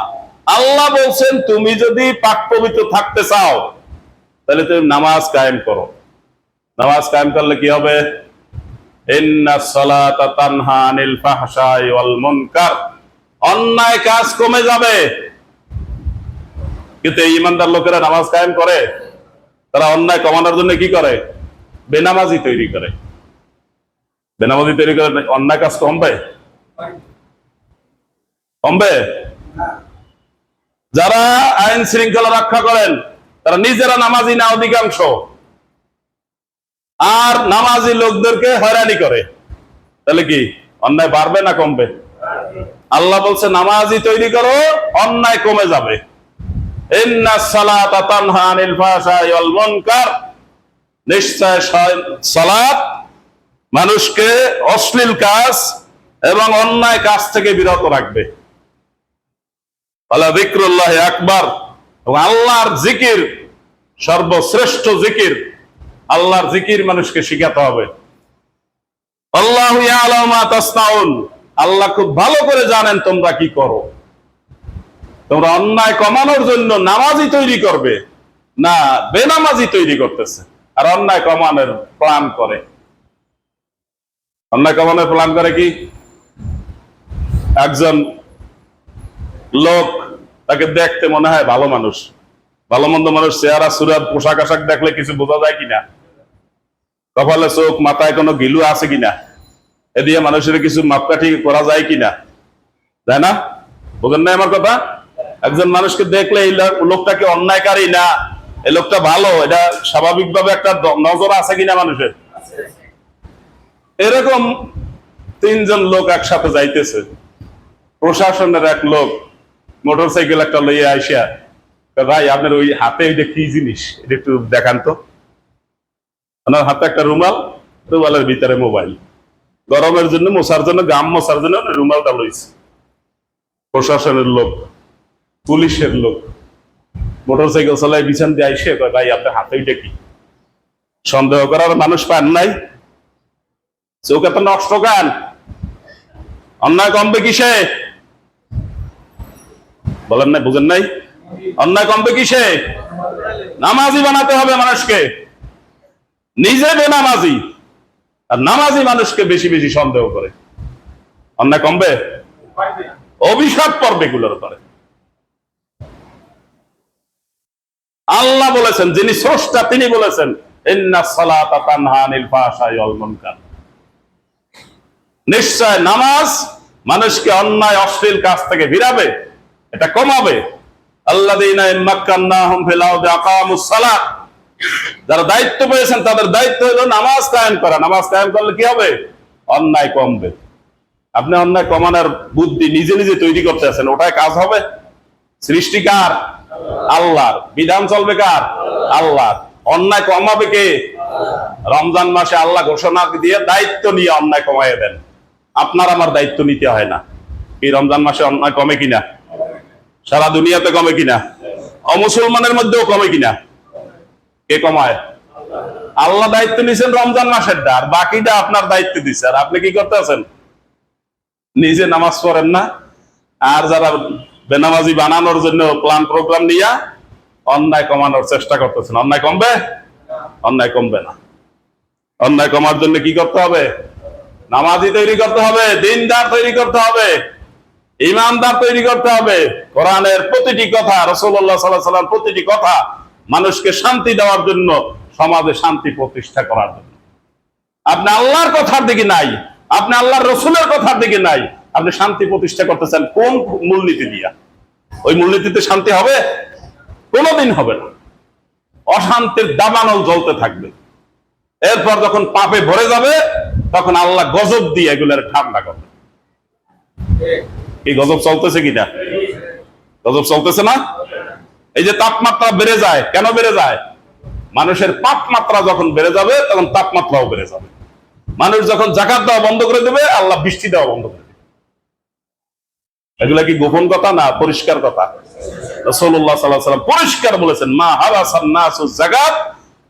আল্লাহ বলছেন তুমি যদি পাক পবিত্র থাকতে চাও, তাহলে তুমি নামাজ কায়েম করো। নামাজ কায়েম করলে কি হবে? ইন্নাস সালাতা তানহা আনিল ফাহশাই ওয়াল মুনকার, অন্যায় কাজ কমে যাবে। কিন্তু এই ইমানদার লোকেরা নামাজ কায়েম করে, তারা অন্যায় কমানোর জন্য কি করে? বেনামাজি তৈরি করে। বেনামাজি তৈরি করে অন্যায় কাজ কমবে? কমবে? যারা আইন শৃঙ্খলা রক্ষা করেন তারা নিজেরা নামাজি না অধিকাংশ, আর নামাজি লোকদেরকে হয়রানি করে, তাহলে কি অন্যায় বাড়বে না কমবে? আল্লাহ বলছে নামাজি তৈরি করো, অন্যায় কমে যাবে। ইন্নাস সালাতা তানহা আনিল ফাহশাই ওয়াল মুনকার, নিশ্চয় সালাত মানুষকে অশ্লীল কাজ এবং অন্যায় কাজ থেকে বিরত রাখবে। ওয়ালা যিকরুল্লাহি আকবার, এবং আল্লাহর জিকির সর্বশ্রেষ্ঠ জিকির। আল্লাহর জিকির মানুষকে শিখাতে হবে। আল্লাহু ইয়ালামু মা তাসনাউন, আল্লাহ খুব ভালো করে জানেন তোমরা কি করো। তোমরা অন্যায় কমানোর জন্য নামাজি তৈরি করবে না বেনামাজি তৈরি করতেছে, আর অন্যায় কমানোর প্ল্যান করে। অন্যায় কমানোর প্ল্যান করে কি? একজন লোক, তাকে দেখতে মনে হয় ভালো মানুষ, ভালো মন্দ মানুষ, চেহারা সুরাত পোশাক আশাক দেখলে কিছু বোঝা যায় কিনা, কপালে চোখ মাথায় কোনো গিলু আছে কিনা, এ দিয়ে মানুষের কিছু মাপকাঠি করা যায় কিনা, তাই না? বোঝেন না আমার কথা? একজন মানুষকে দেখলে এই লোকটাকে অন্যায়কারী না, এই লোকটা ভালো, এটা স্বাভাবিকভাবে একটা নজর আছে কিনা মানুষের। এরকম তিনজন লোক একসাথে যাইতেছে, প্রশাসনের এক লোক মোটর সাইকেল একটা লইয়া আইসা, ভাই আপনার ওই হাতে ওইটা কি জিনিস, এটা একটু দেখান তো। ওনার হাতে একটা রুমাল, রুমালের ভিতরে মোবাইল, গরমের জন্য মশার জন্য, গাম মশার জন্য রুমালটা লইছে। প্রশাসনের লোক, পুলিশের লোক মোটর সাইকেল চালায় পিছন দিয়ে আইসে, ভাই আপনার হাতে ওইটা কি? সন্দেহ করার মানুষ পান নাই? চোখ এত নষ্ট কেন? অন্যায় কমবে কিসে? বলেন নাই, বুঝেন নাই? অন্যায় কমবে কিসে? নামাজি বানাতে হবে মানুষকে। নিজে বেনামাজি আর নামাজি মানুষকে বেশি বেশি সন্দেহ করে, অন্যায় কমবে? অভিশাপ পড়বে এগুলোর উপরে। আল্লাহ বলেছেন, যিনি স্রষ্টা তিনি বলেছেন, ইন্নাস সালাতা তানহা আনিল ফাহশাই ওয়াল মুনকার, নিশ্চয় নামাজ মানুষকে অন্যায় অশ্লীল কাজ থেকে ফিরাবে, এটা কমাবে। আল্লাযীনা মাক্কান্নাহুম ফিল আরদি আকামুস সালাত, যারা দায়িত্ব পেয়েছেন তাদের দায়িত্ব হলো নামাজ কায়েম করা। নামাজ কায়েম করলে কি হবে? অন্যায় কমবে। আপনি অন্যায় কমানোর বুদ্ধি নিজে নিজে তৈরি করতে আছেন, ওটাই কাজ হবে? সৃষ্টি কার? আল্লাহর। বিধান চলবে কার? আল্লাহর। অন্যায় কমাবে কে? রমজান মাসে আল্লাহ ঘোষণা দিয়ে দায়িত্ব নিয়ে অন্যায় কমাইয়ে দেন। আপনার আমার দায়িত্ব নিতে হয় না। এই রমজান মাসে অন্যায় কমে কিনা? সারা দুনিয়াতে কমে কিনা? অমুসলমানের মধ্যেও কমে কিনা? কে কমায়? আল্লাহ দায়িত্ব নিয়েছেন রমজান মাসের, আর বাকিটা আপনার দায়িত্ব দিচ্ছে। আর আপনি কি করতে আছেন? নিজে নামাজ পড়েন না, আর যারা বেনামাজি বানানোর জন্য প্ল্যান প্রোগ্রাম নিয়ে অন্যায় কমানোর চেষ্টা করতেছেন। অন্যায় কমবে? অন্যায় কমবে না। অন্যায় কমার জন্য কি করতে হবে? নামাজি তৈরি করতে হবে, দিনদার তৈরি করতে হবে, ইমানদার তৈরি করতে হবে। কোরআনের প্রতিটি কথা, রাসূলুল্লাহ সাল্লাল্লাহু আলাইহি ওয়াসাল্লাম প্রতিটি কথা মানুষকে শান্তি দেওয়ার জন্য, সমাজে শান্তি প্রতিষ্ঠা করার জন্য। আপনি আল্লাহর কথার দিকে নাই, আপনি আল্লাহর রসুলের কথার দিকে নাই, আপনি শান্তি প্রতিষ্ঠা করতেছেন কোন মূলনীতি দিয়া? ওই মূলনীতিতে শান্তি হবে? কোনোদিন হবে না। অশান্তির দাবানল জ্বলতে থাকবে। এরপর যখন পাপে ভরে যাবে, তখন আল্লাহ গজব দিয়ে এগুলোর ঠান্ডা করবে। এই গজব চলতেছে কিনা? গজব চলতেছে না? এই যে তাপমাত্রা বেড়ে যায়, কেন বেড়ে যায়? মানুষের পাপ মাত্রা যখন বেড়ে যাবে, তখন তাপমাত্রাও বেড়ে যাবে। মানুষ যখন যাকাত দেওয়া বন্ধ করে দেবে, আল্লাহ বৃষ্টি দেওয়া বন্ধ করে দেবে। এগুলা কি গোপন কথা না পরিষ্কার কথা? রাসূলুল্লাহ সাল্লাল্লাহু আলাইহি ওয়াসাল্লাম পরিষ্কার বলেছেন, মা হারাসান নাসু যাকাত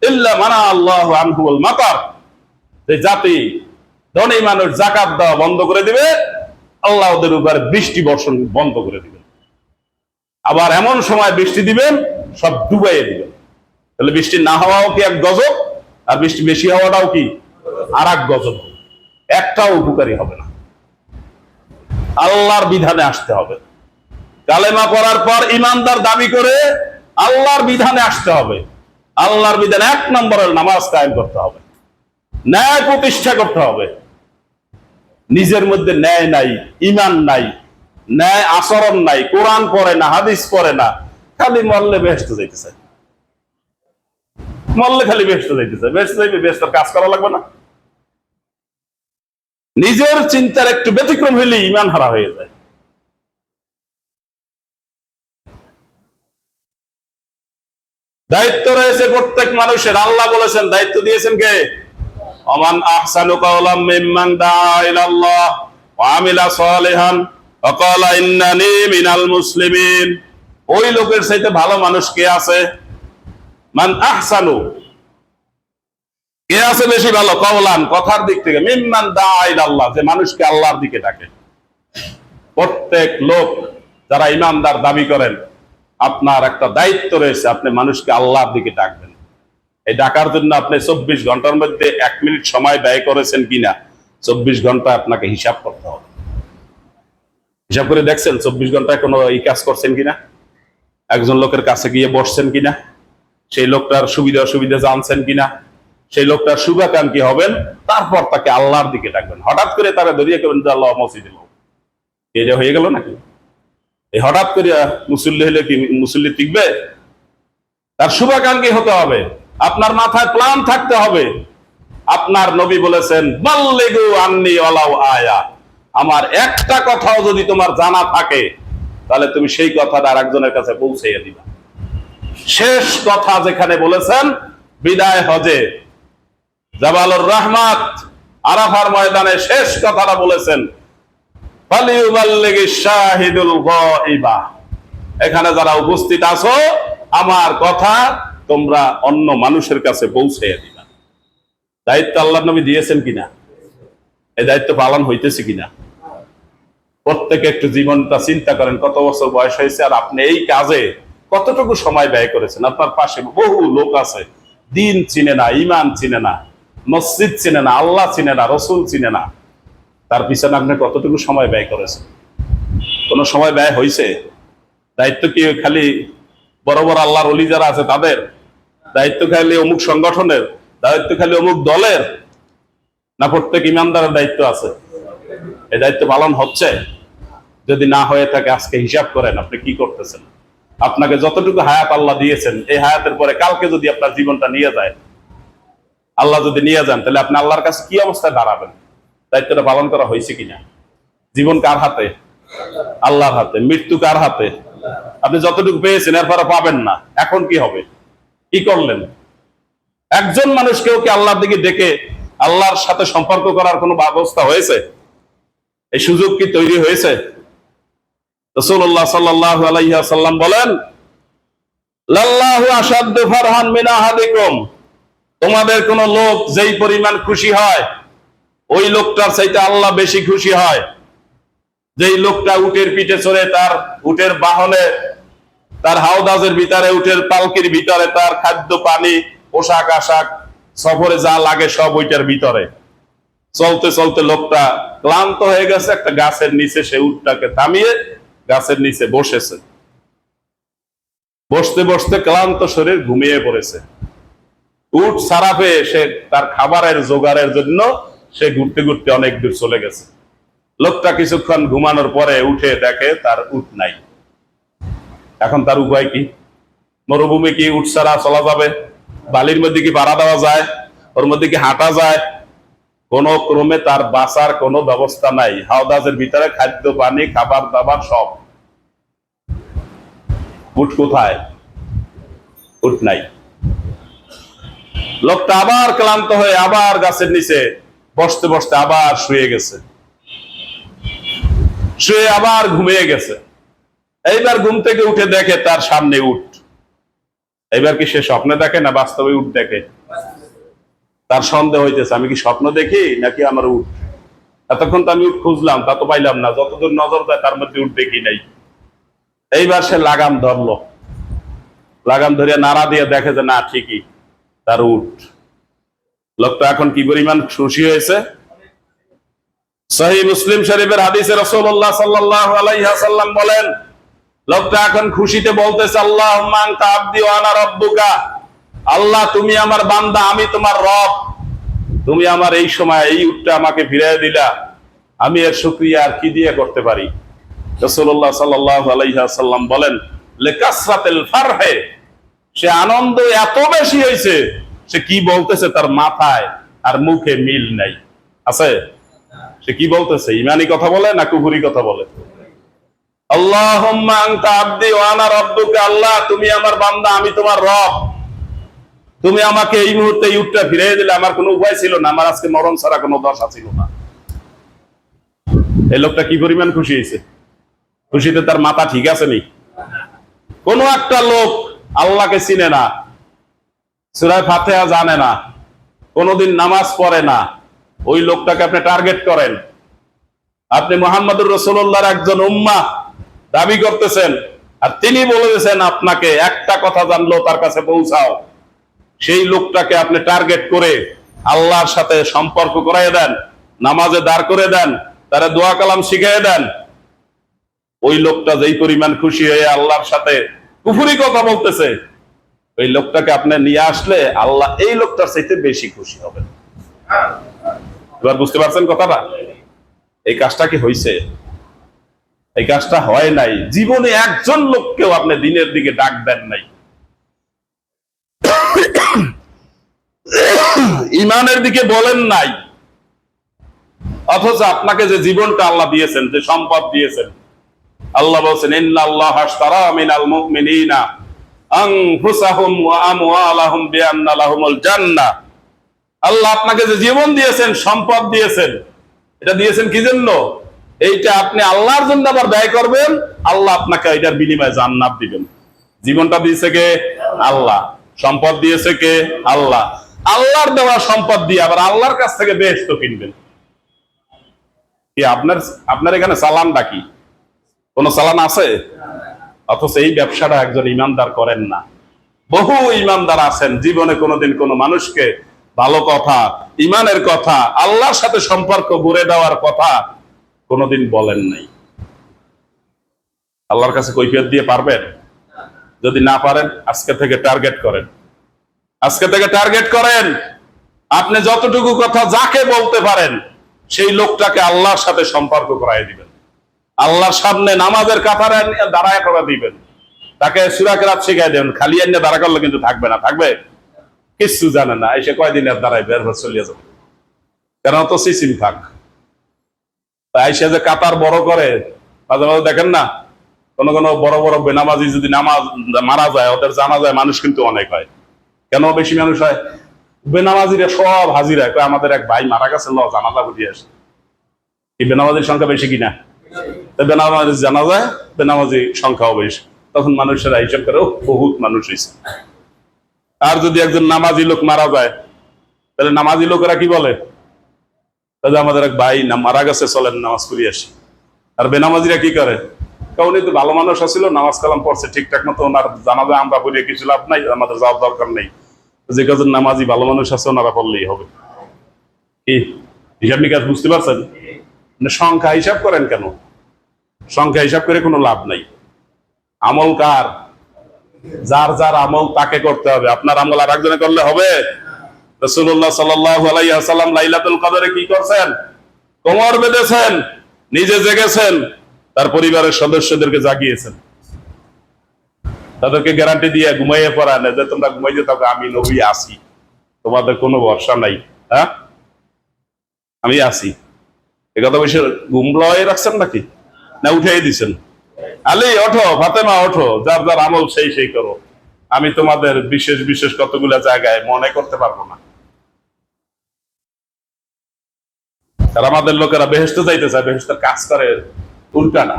ইল্লা মানা আল্লাহু আনহু আল মাতার। এই জাতি ধনী মানুষ যাকাত দেওয়া বন্ধ করে দিবে, আল্লাহ ওদের উপরে বৃষ্টি বর্ষণ বন্ধ করে দিবেন। আবার এমন সময় বৃষ্টি দিবেন সব ডুবাইয়ে দিবেন। তাহলে বৃষ্টি না হওয়াও কি এক গজব, আর বৃষ্টি বেশি হওয়াটাও কি আর এক গজব। একটাও উপকারী হবে না। আল্লাহর বিধানে আসতে হবে। কালেমা পড়ার পর ইমানদার দাবি করে আল্লাহর বিধানে আসতে হবে। আল্লাহর বিধানে এক নম্বরের নামাজ কায়েম করতে হবে, ন্যায় প্রতিষ্ঠা করতে হবে। নিজের মধ্যে ন্যায় নাই, ইমান নাই, ন্যায় আচরণ নাই, কোরআন পড়ে না, হাদিস পড়ে না, খালি মরলে বেহেশতে যাইতেছে। মরলে খালি বেহেশতে যাইতেছে। বেহেশতে যাইবে, বেহেশতের কাজ করা লাগবে না? নিজের চিন্তার একটু ব্যতিক্রম হইলে ইমান হারা হয়ে যায়। দায়িত্ব রয়েছে প্রত্যেক মানুষের। আল্লাহ বলেছেন, দায়িত্ব দিয়েছেন কে? ওমান আহসানু কাওলাম মিম্মান দাআ ইলাল্লাহ ওয়া আমিলা সালিহান ওয়া ক্বালা ইন্নানী মিনাল মুসলিমিন। ওই লোকের চাইতে ভালো মানুষ কে আছে? মান আহসানু, কে আছে বেশি ভালো? কওলান, কথার দিক থেকে, মিম্মান দাআ ইলাল্লাহ, যে মানুষকে আল্লাহর দিকে ডাকে। প্রত্যেক লোক যারা ইমানদার দাবি করেন, আপনার একটা দায়িত্ব রয়েছে, আপনি মানুষকে আল্লাহর দিকে ডাকবেন। এই ডাকার জন্য আপনি 24 ঘন্টার মধ্যে 1 মিনিট সময় ব্যয় করেছেন কিনা, 24 ঘন্টা আপনাকে হিসাব করতে হবে। হিসাব করে দেখছেন 24 ঘন্টায় কোনো এই কাজ করছেন কিনা? একজন লোকের কাছে গিয়ে বসছেন কিনা, সেই লোকটার সুবিধা অসুবিধা জানছেন কিনা, সেই লোকটার শুভাকাঙ্ক্ষী হবেন, তারপর তাকে আল্লাহর দিকে ডাকবেন। হঠাৎ করে তারা ধরিয়ে কেবেন যে আল্লাহ মসজিদে লোক, এই যে হয়ে গেল নাকি? এই হঠাৎ করে মুসল্লি হলে কি মুসল্লি টিকবে? তার শুভাকাঙ্ক্ষী হতে হবে, আপনার মাথায় প্ল্যান থাকতে হবে। আপনার নবী বলেছেন, বাল্লিগু আন্নী ওয়ালাউ আয়া, আমার একটা কথাও যদি তোমার জানা থাকে তাহলে তুমি সেই কথাটা আরেকজনের কাছে পৌঁছাইয়া দিবা। শেষ কথা যেখানে বলেছেন বিদায় হজে, জাবালুর রাহমাত আরাফার ময়দানে শেষ কথাটা বলেছেন, ফালিউবাল্লিগিশ শাহিদুল গায়বা, এখানে যারা উপস্থিত আছো আমার কথা তোমরা অন্য মানুষের কাছে পৌঁছাইয়া দিবা। দায়িত্ব আল্লাহর নবী দিয়েছেন কিনা? এই দায়িত্ব পালন হইতেছে কিনা? প্রত্যেকে একটু জীবনটা চিন্তা করেন, কত বছর বয়স হয়েছে আর আপনি এই কাজে কতটুকু সময় ব্যয় করেছেন। আপনার পাশে বহু লোক আছে, দিন চিনে না, ইমান চিনে না, মসজিদ চিনে না, আল্লাহ চিনে না, রসুল চিনে না, তার পিছনে আপনি কতটুকু সময় ব্যয় করেছেন? কোনো সময় ব্যয় হয়েছে? দায়িত্ব কি খালি বড় বড় আল্লাহর ওলি যারা আছে তাদের? দায়িত্ব খালি অমুক সংগঠনের? দায়িত্ব খালি অমুক দলের? না প্রত্যেক ইমানদারের দায়িত্ব আছে? এই দায়িত্ব পালন হচ্ছে? যদি না হয়ে থাকে আজকে হিসাব করেন আপনি কি করতেছেন। আপনাকে যতটুকু হায়াত আল্লাহ দিয়েছেন, এই হায়াতের পরে কালকে যদি আপনার জীবনটা নিয়ে যায়, আল্লাহ যদি নিয়ে যান, তাহলে আপনি আল্লাহর কাছে কি অবস্থায় দাঁড়াবেন? দায়িত্বটা পালন করা হয়েছে কিনা? জীবন কার হাতে? আল্লাহর হাতে। মৃত্যু কার হাতে? আপনি যতটুকু পেয়েছেন এরপরে পাবেন না, এখন কি হবে? কি করলেন? একজন মানুষকেও কি আল্লাহর দিকে ডেকে আল্লাহর সাথে সম্পর্ক করার কোনো ব্যবস্থা হয়েছে? এই সুযোগ কি তৈরি হয়েছে? রাসূলুল্লাহ সাল্লাল্লাহু আলাইহি ওয়াসাল্লাম বলেন, লাল্লাহু আশাদ্দু ফারহান মিন আহাদিকুম, তোমাদের কোন লোক যেই পরিমাণ খুশি হয় ওই লোকটার চাইতে আল্লাহ বেশি খুশি হয়। যেই লোকটা উটের পিঠে চড়ে, তার উটের বাহনে, তার হাওদাজের ভিতরে, উটের পালকির ভিতরে তার খাদ্য পানি পোশাক আশাক সফরে যা লাগে সব ওইটার ভিতরে, চলতে চলতে লোকটা ক্লান্ত হয়ে গেছে, একটা গাছের নিচে সে উটটাকে থামিয়ে গাছের নিচে বসেছে। বসতে বসতে ক্লান্ত শরীর ঘুমিয়ে পড়েছে। উট ছাড়া পেয়ে সে তার খাবারের জোগাড়ের জন্য সে ঘুরতে ঘুরতে অনেক দূর চলে গেছে। লোকটা কিছুক্ষণ ঘুমানোর পরে উঠে দেখে তার উট নাই। এখন তার উপায় কি? মরুভূমি কি উট ছাড়া চলা যাবে? বালির মধ্যে কি পাড়া দেওয়া যায়? ওর মধ্যে কি হাঁটা যায়? কোন ক্রমে তার বাঁচার কোনো ব্যবস্থা নাই। হাওদাজের ভিতরে খাদ্য পানি খাবার দাবার সব। উট কোথায়? উট নাই। লোকটা আবার ক্লান্ত হয়ে আবার গাছের নিচে বসতে বসতে আবার শুয়ে গেছে, শুয়ে আবার ঘুমিয়ে গেছে। এইবার ঘুম থেকে উঠে দেখে তার সামনে উট। এইবার কি সে স্বপ্নে দেখে না বাস্তবে উট দেখে? তার সন্দেহ হইতেছে, আমি কি স্বপ্ন দেখি নাকি আমার উট? এতক্ষণ তো আমি উট খুঁজলাম, তা তো পাইলাম না, যতদূর নজর দেয় তার মধ্যে উট দেখি নাই। এইবার সে লাগাম ধরলো, লাগাম ধরিয়া নাড়া দিয়ে দেখে যে না, ঠিকই তার উট। লোকটা এখন কি পরিমাণ খুশি হয়েছে! সহিহ মুসলিম শরীফের হাদিসে রাসূলুল্লাহ সাল্লাল্লাহু আলাইহি ওয়াসাল্লাম বলেন, লোকটা এখন খুশিতে বলতেছে, আল্লাহুম্মা আনতা আবদি ওয়া আনা রাব্বুকা, আল্লাহ তুমি আমার বান্দা, আমি তোমার রব। তুমি আমার এই সময় এই উটটা আমাকে ফিরিয়ে দিলা, আমি এর শুকরিয়া আর কি দিয়ে করতে পারি? রাসূলুল্লাহ সাল্লাল্লাহু আলাইহি ওয়াসাল্লাম বলেন, লিকাসরাতিল ফারহে, সে আনন্দ এত বেশি হয়েছে, সে কি বলতেছে তার মাথায় আর মুখে মিল নাই। আছে? সে কি বলতেছে? ইমানি কথা বলে না কুফরি কথা বলে? আল্লাহুম্মা আনতা আবদি ওয়া আনা রাব্বুকা, আল্লাহ তুমি আমার বান্দা, আমি তোমার রব। তুমি আমাকে এই মুহূর্তে এই উটটা ফিরিয়ে দিলে, আমার কোনো উপায় ছিল না, আমার আজকে মরণ ছাড়া কোনো দশা ছিল না। এই লোকটা কি পরিমাণ খুশি হয়েছে? খুশিতে তার মাথা ঠিক আছে নি? কোন একটা লোক আল্লাহকে চিনে না, সূরা ফাতিহা জানে না, কোনদিন নামাজ পড়ে না, ওই লোকটাকে আপনি টার্গেট করেন। আপনি মুহাম্মদুর রাসূলুল্লাহর একজন উম্মাহ দাবি করতেছেন, আর তিনি বলেছেন আপনাকে একটা কথা জানলো তার কাছে পৌঁছাও। সেই লোকটাকে আপনি টার্গেট করে আল্লাহর সাথে সম্পর্ক করাই দেন, নামাজে দাঁড় করে দেন, তারা দোয়া কালাম শিখিয়ে দেন। ওই লোকটা যেই পরিমাণ খুশি হয়ে আল্লাহর সাথে কুফরি কথা বলতেছে, ওই লোকটাকে আপনি নিয়ে আসলে আল্লাহ এই লোকটার চাইতে বেশি খুশি হবে। এবার বুঝতে পারছেন কথাটা? এই কাজটা কি হয়েছে? এই কাজটা হয় নাই। জীবনে একজন লোককেও আপনি দিনের দিকে ডাক দেন নাই, ইমানের দিকে বলেন নাই, অথচ আপনাকে যে জীবনটা আল্লাহ দিয়েছেন, যে সম্পদ দিয়েছেন, আল্লাহ বলছেন ইন্নাল্লাহা আশতারা মিনাল মুমিনিনা আনফুসাহুম ওয়া আমওয়ালাহুম বিআন্না লাহুমুল জান্নাহ। আল্লাহ আপনাকে যে জীবন দিয়েছেন, সম্পদ দিয়েছেন, এটা দিয়েছেন কি জন্য? এইটা আপনি আল্লাহর জন্য আবার ব্যয় করবেন, আল্লাহ আপনাকে এটার বিনিময়ে জান্নাত দিবেন। জীবনটা দিয়েছে কে? আল্লাহ। সম্পদ দিয়েছে কে? আল্লাহ। আল্লাহর দেওয়া সম্পদ দিয়ে আবার আল্লাহর কাছ থেকে বেহেশত কিনবেন কি? আপনার এখানে চালানটা কি? কোন চালান আছে? অথচ এই ব্যবসাটা একজন ইমানদার করেন না। বহু ইমানদার আছেন, জীবনে কোনোদিন কোনো মানুষকে ভালো কথা, ইমানের কথা, আল্লাহর সাথে সম্পর্ক গড়ে দেওয়ার কথা কোনোদিন বলেন নাই। আল্লাহর কাছে কৈফিয়ত দিয়ে পারবেন? যদি না পারেন, আজকে থেকে টার্গেট করেন। আজকে থেকে টার্গেট করেন। আপনি যতটুকু কথা যাকে বলতে পারেন, সেই লোকটাকে আল্লাহর সাথে সম্পর্ক করাই দিবেন। আল্লাহর সামনে নামাজের কাতারে দাঁড়ায় করে দিবেন, তাকে সূরা কেরাত শিখাই দেবেন। খালি এনে দাঁড়া করলে কিন্তু থাকবে না, থাকবে কিচ্ছু জানে না, এসে কয়দিন আর দাঁড়ায় বের হয়ে চলিয়ে যাবে। কেন? তো সিসিম থাক। আইসে যে কাতার বড় করে, মাঝে মাঝে দেখেন না, কোন কোন বড় বড় বেনামাজি যদি নামাজ মারা যায়, ওদের জানা যায় মানুষ কিন্তু অনেক হয়। কেন বেশি মানুষ হয়? বেনামাজিরা সব হাজিরা কয় আমাদের এক ভাই মারা গেছে, ল জানাজা বুঝিয়ে আসে। এই বেনামাজির সংখ্যা বেশি কিনা? বেনামাজি জানা যায়, বেনামাজি সংখ্যাও বেশি। তখন মানুষেরা হিসাব করে বহুত মানুষ হয়েছে। আর যদি একজন নামাজি লোক মারা যায়, তাহলে নামাজি লোকেরা কি বলে? তাহলে আমাদের এক ভাই মারা গেছে, চলেন নামাজ পড়িয়ে আসি। আর বেনামাজিরা কি করে? উনি তো ভালো মানুষ আছিল, নামাজ কালাম পড়ছে ঠিকঠাক মতো, ওনার জানাজা আমরা পড়িয়ে কিছু লাভ নাই, আমাদের যাওয়ার দরকার নেই। যে কজন নামাজি ভালো মানুষ আছে ওনারা পড়লেই হবে। কি হিসাব নিকাশ বুঝতে পারছেন? সংখ্যা হিসাব করেন কেন? সংখ্যা হিসাব করে কোনো লাভ নাই। আমল কার? যার যার আমল তাকে করতে হবে। আপনার আমল আর একজনে করলে হবে? রাসূলুল্লাহ সাল্লাল্লাহু আলাইহি ওয়াসাল্লাম লাইলাতুল কদরে কি করছেন? কোমর বেঁধেছেন, নিজে জেগেছেন, তার পরিবারের সদস্যদেরকে জাগিয়েছেন, তাদেরকে গ্যারান্টি দিয়ে ঘুমাইয়ে পড়ান যে তোমরা ঘুমাইতে থাকো, আমি নবী আসি, তোমাদের কোনো ভরসা নাই, হ্যাঁ আমি আসি। একথা বসে ঘুম লয়ে রাখছেন নাকি, না উঠাই দিচ্ছেন? আলী ওঠো, ফাতেমা ওঠো, যার যার আমল সেই সেই করো, আমি তোমাদের বিশেষ বিশেষ কতগুলা জায়গায় মনে করতে পারবো না। আর আমাদের লোকেরা বেহেশতে যাইতে চায়, বেহেশতের কাজ করে উল্টা না,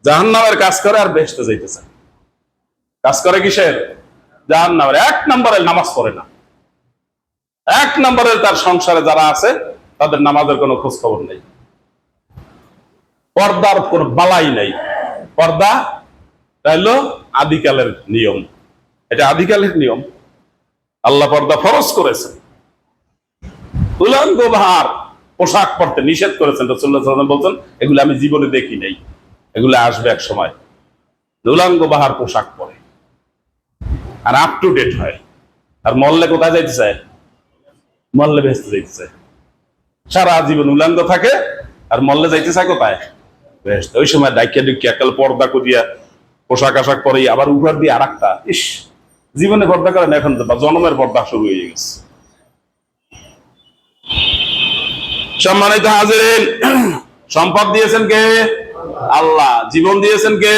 জাহান্নামের কাজ করে আর বেহেশতে যাইতে চায়। কাজ করে কিসের? জাহান্নামের। এক নম্বরের নামাজ পড়ে না, এক নম্বরের তার সংসারে যারা আছে তাদের নামাজের কোনো খোঁজ খবর নেই, পর্দার কোন বালাই নেই। পর্দা হলো আদিকালের নিয়ম, এটা আদিকালের নিয়ম। আল্লাহ পর্দা ফরজ করেছেন, উলঙ্গ ভার পোশাক পরতে নিষেধ করেছেন। রাসূলুল্লাহ সাল্লাল্লাহু আলাইহি ওয়াসাল্লাম বলছেন এগুলো আমি জীবনে দেখি নাই, এগুলো আসবে এক সময়। উলঙ্গ বাহার পোশাক পরে আর আপ টু ডেট হয়। আর মল্লে কোথায় যাইতে চায়? মল্লে ভেস্তে যাইতে চায়। সারা জীবন উলঙ্গ থাকে আর মল্লে যাইতে চায় কোথায়? ভেস্তে। ওই সময় ডাইকিয়া ডুকিয়া একাল পর্দা করিয়া পোশাক আশাক পরে আবার উপর দিয়ে আর একটা, ইস জীবনে পর্দা করেন, এখন তো জন্মের পর্দা শুরু হয়ে গেছে। সম্মানিত হাজিরিন, সম্পদ দিয়েছেন কে? আল্লাহ। জীবন দিয়েছেন কে?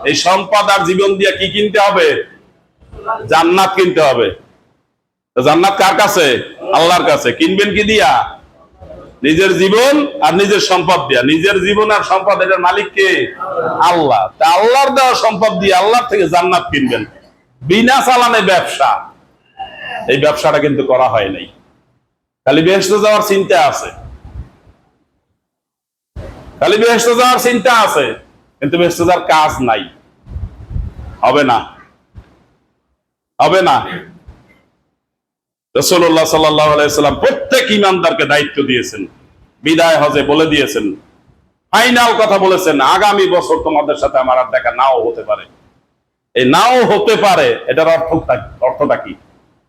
এই সম্পদ আর জীবন দিয়ে কি কিনতে হবে? জান্নাত কিনতে হবে। জান্নাত কার কাছে? আল্লাহর কাছে। কিনবেন কি দিয়া? নিজের জীবন আর নিজের সম্পদ দিয়া। নিজের জীবন আর সম্পদ এটার মালিক কে? আল্লাহ। তা আল্লাহর দেওয়া সম্পদ দিয়ে আল্লাহর থেকে জান্নাত কিনবেন, বিনা চালানে ব্যবসা, এই ব্যবসাটা কিন্তু করা হয় নাই। খালি বেহেশতে যাওয়ার চিন্তা আছে, খালি বেহেশতে যাওয়ার চিন্তা আছে, কিন্তু বেহেশতে যাওয়ার কাজ নাই। হবে না, হবে না। রাসূলুল্লাহ সাল্লাল্লাহু আলাইহি ওয়াসাল্লাম প্রত্যেক ঈমানদারকে দায়িত্ব দিয়েছেন, বিদায় হজে বলে দিয়েছেন, ফাইনাল কথা বলেছেন, আগামী বছর তোমাদের সাথে আমার আর দেখা নাও হতে পারে। এই নাও হতে পারে এটার অর্থটা কি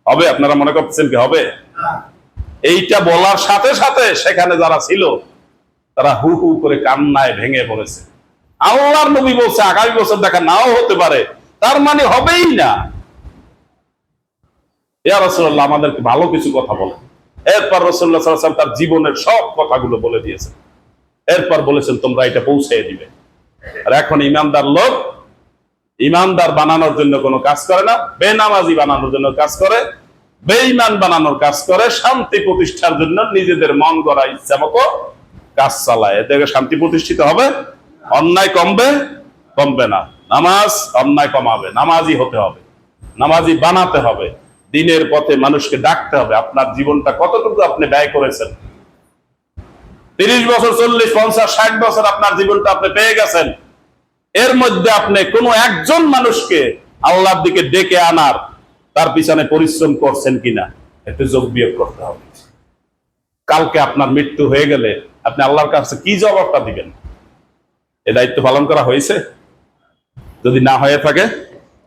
হবে? আপনারা মনে করতেছেন কি হবে? এইটা বলার সাথে সাথে সেখানে যারা ছিল তারা হু হু করে কান্নায় ভেঙে পড়েছে। আল্লাহর নবী বলছে আগামী বছর দেখা নাও হতে পারে, তার মানে হবেই না। ইয়া রাসূলুল্লাহ, আমাদেরকে ভালো কিছু কথা বলেন। এরপর রাসূলুল্লাহ সাল্লাল্লাহু আলাইহি ওয়াসাল্লাম তার জীবনের সব কথাগুলো বলে দিয়েছেন। এরপর বলেছেন তোমরা এটা পৌঁছে দিবে। আর এখন ইমানদার লোক ইমানদার বানানোর জন্য কোনো কাজ করে না, বেনামাজি বানানোর জন্য কাজ করে, বেঈমান বানানোর কাজ করে, শান্তি প্রতিষ্ঠার জন্য নিজেদের মন গড়া ইচ্ছা মতো কাজ চালায়। এতে শান্তি প্রতিষ্ঠিত হবে? অন্যায় কমবে? কমবে না। নামাজ অন্যায় কমাবে, নামাজি হতে হবে, নামাজি বানাতে হবে, দিনের পথে মানুষকে ডাকতে হবে। আপনার জীবনটা কতটুকু আপনি ব্যয় করেছেন? 30 বছর, 40, 50, 60 বছর আপনার জীবনটা আপনি পেয়ে গেছেন। এর মধ্যে আপনি কোনো একজন মানুষকে আল্লাহর দিকে ডেকে আনার তার পিছনে পরিশ্রম করছেন কিনা, একটু যোগ বিয়োগ করতে হবে। কালকে আপনার মৃত্যু হয়ে গেলে আপনি আল্লাহর কাছে কি জবাবটা দিবেন? এ দায়িত্ব পালন করা হয়েছে? যদি না হয়ে থাকে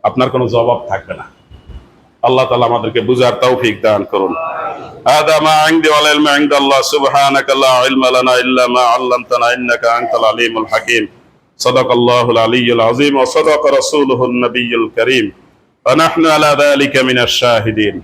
আপনার কোনো জবাব থাকবে না। আল্লাহ তাআলা আমাদেরকে বুঝার তৌফিক দান করুন। هذا ما عندي والعلم عند الله سبحانك لا علم لنا إلا ما علمتنا إنك أنت العليم الحكيم صدق الله العلي العظيم وصدق رسوله النبي الكريم ونحن على ذلك من الشاهدين